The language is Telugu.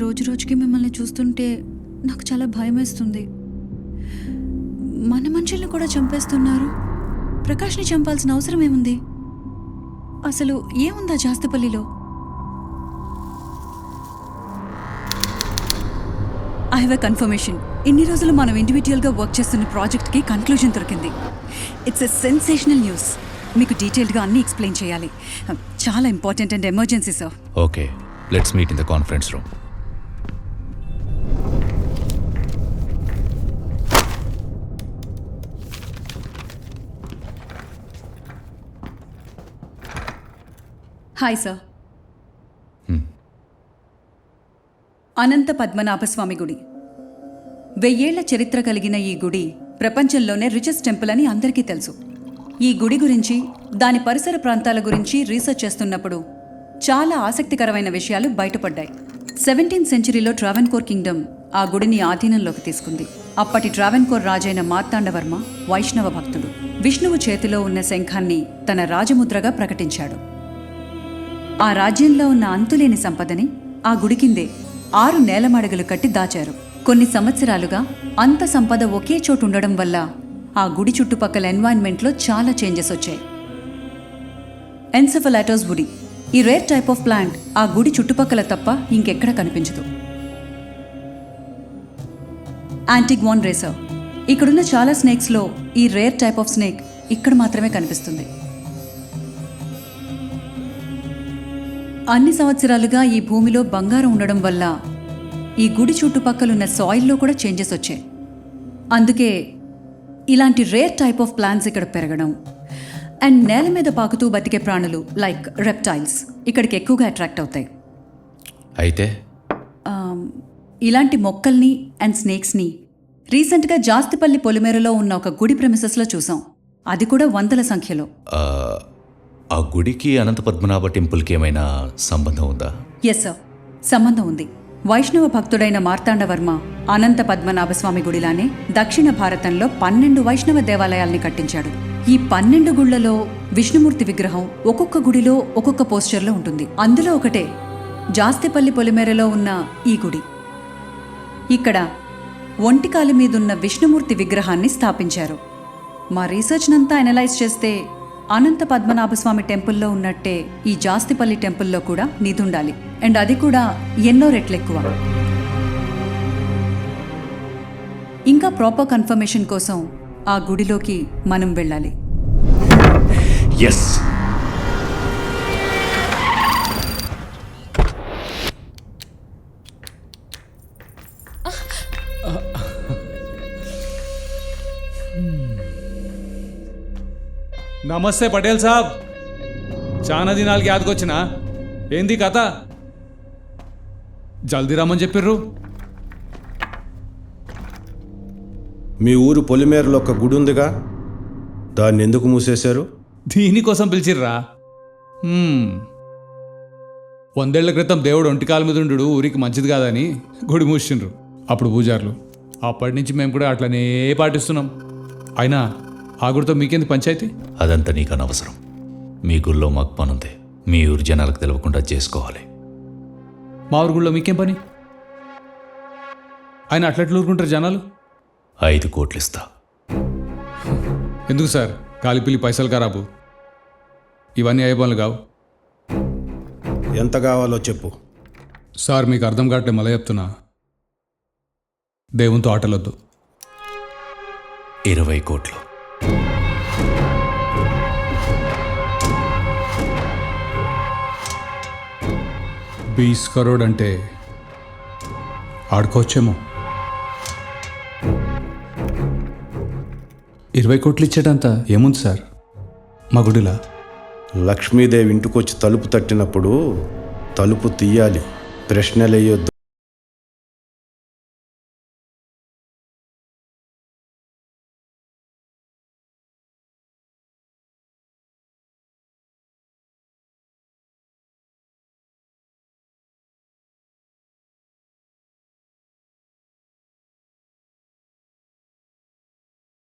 రోజు రోజుకి మిమ్మల్ని చూస్తుంటే నాకు చాలా భయం వేస్తుంది. మన మనుషుల్ని కూడా చంపేస్తున్నారు. ప్రకాష్ని చంపాల్సిన అవసరం ఏముంది? అసలు ఏముందా జాస్తిపల్లిలో? I have a confirmation. ఇన్ని రోజులు మనం ఇండివిజువల్గా వర్క్ చేస్తున్న ప్రాజెక్ట్కి కన్క్లూజన్ దొరికింది. It's a sensational news. మీకు డీటెయిల్డ్గా అన్నీ ఎక్స్ప్లెయిన్ చేయాలి. చాలా important and emergency sir. Okay, let's meet in the conference room. Hi sir. Anantha Padmanabhaswamy గుడి. 1000 ఏళ్ల చరిత్ర కలిగిన ఈ గుడి ప్రపంచంలోనే రిచెస్ట్ టెంపుల్ అని అందరికీ తెలుసు. ఈ గుడి గురించి, దాని పరిసర ప్రాంతాల గురించి రీసెర్చ్ చేస్తున్నప్పుడు చాలా ఆసక్తికరమైన విషయాలు బయటపడ్డాయి. 17th సెంచరీలో ట్రావెన్కోర్ కింగ్డమ్ ఆ గుడిని ఆధీనంలోకి తీసుకుంది. అప్పటి ట్రావెన్కోర్ రాజైన మార్తాండవర్మ వైష్ణవ భక్తుడు. విష్ణువు చేతిలో ఉన్న శంఖాన్ని తన రాజముద్రగా ప్రకటించాడు. ఆ రాజ్యంలో ఉన్న అంతులేని సంపదని ఆ గుడి కిందే 6 నేలమాడగలు కట్టి దాచారు. కొన్ని సంవత్సరాలుగా అంత సంపద ఒకే చోటు ఉండడం వల్ల ఆ గుడి చుట్టుపక్కల ఎన్వైరన్మెంట్లో చాలా చేంజెస్ వచ్చాయి. ఎన్సెఫలాటోస్ వుడి, ఈ రేర్ టైప్ ఆఫ్ ప్లాంట్ ఆ గుడి చుట్టుపక్కల తప్ప ఇంకెక్కడ కనిపించదు. యాంటిగ్వాన్ రేసర్, ఇక్కడున్న చాలా స్నేక్స్లో ఈ రేర్ టైప్ ఆఫ్ స్నేక్ ఇక్కడ మాత్రమే కనిపిస్తుంది. అన్ని సంవత్సరాలుగా ఈ భూమిలో బంగారం ఉండడం వల్ల ఈ గుడి చుట్టుపక్కలున్న సాయిల్లో కూడా చేంజెస్ వచ్చాయి. అందుకే ఇలాంటి రేర్ టైప్ ఆఫ్ ప్లాంట్స్ ఇక్కడ పెరగడం అండ్ నేల మీద పాకుతూ బతికే ప్రాణులు లైక్ రెప్టైల్స్ ఇక్కడికి ఎక్కువగా అట్రాక్ట్ అవుతాయి. అయితే ఇలాంటి మొక్కల్ని అండ్ స్నేక్స్ని రీసెంట్గా జాస్తిపల్లి పొలిమేరలో ఉన్న ఒక గుడి ప్రెమిసెస్లో చూసాం. అది కూడా వందల సంఖ్యలో. ఆ గుడికి అనంత పద్మనాభ టెంపుల్కి ఏమైనా సంబంధం ఉందా? ఎస్ సార్, సంబంధం ఉంది. వైష్ణవ భక్తుడైన మార్తాండవర్మ అనంత పద్మనాభస్వామి గుడిలానే దక్షిణ భారతంలో 12 వైష్ణవ దేవాలయాల్ని కట్టించాడు. ఈ 12 గుళ్లలో విష్ణుమూర్తి విగ్రహం ఒక్కొక్క గుడిలో ఒక్కొక్క పోస్చర్లో ఉంటుంది. అందులో ఒకటే జాస్తిపల్లి పొలిమేరలో ఉన్న ఈ గుడి. ఇక్కడ ఒంటికాలి మీదున్న విష్ణుమూర్తి విగ్రహాన్ని స్థాపించారు. మా రీసెర్చ్నంతా అనలైజ్ చేస్తే అనంత పద్మనాభస్వామి టెంపుల్లో ఉన్నట్టే ఈ జాస్తిపల్లి టెంపుల్లో కూడా నిధుండాలి. అండ్ అది కూడా ఎన్నో రెట్లు ఎక్కువ. ఇంకా ప్రాపర్ కన్ఫర్మేషన్ కోసం ఆ గుడిలోకి మనం వెళ్ళాలి. ఎస్. నమస్తే పటేల్ సాబ్, చాలా దినాలకి యాదకొచ్చినా. ఏంది కథ? జల్దీ రమ్మని చెప్పిర్రు. మీ ఊరు పొలిమేరలో ఒక గుడి ఉందిగా, దాన్ని ఎందుకు మూసేశారు? దీనికోసం పిలిచిర్రా? 100 ఏళ్ల క్రితం దేవుడు ఒంటికాల మీద ఉండు ఊరికి మంచిది కాదని గుడి మూసిండ్రు అప్పుడు పూజారులు. అప్పటి నుంచి మేము కూడా అట్లనే పాటిస్తున్నాం. అయినా ఆ గుడితో మీకేంది పంచాయతీ? అదంతా నీకు అనవసరం. మీ గుళ్ళో మాకు పనుంది. మీ ఊరు జనాలకు తెలియకుండా చేసుకోవాలి. మా ఊరు గుళ్ళో మీకేం పని? ఆయన అట్లట్లు ఊరుకుంటారు జనాలు. 5 కోట్లు ఇస్తా. ఎందుకు సార్? కాలిపిల్లి పైసలు ఖరాబు. ఇవన్నీ అయ్యే పనులు కావు. ఎంత కావాలో చెప్పు. సార్ మీకు అర్థం కావట్లే, మళ్ళీ చెప్తున్నా. దేవునితో ఆటలొద్దు. 20 కోట్లు. 20 కరోడ్ అంటే ఆడుకోవచ్చేమో. 20 కోట్లు ఇచ్చేటంత ఏముంది సార్ మా గుడిలా? లక్ష్మీదేవి ఇంటికొచ్చి తలుపు తట్టినప్పుడు తలుపు తీయాలి, ప్రశ్నలేయొద్దు.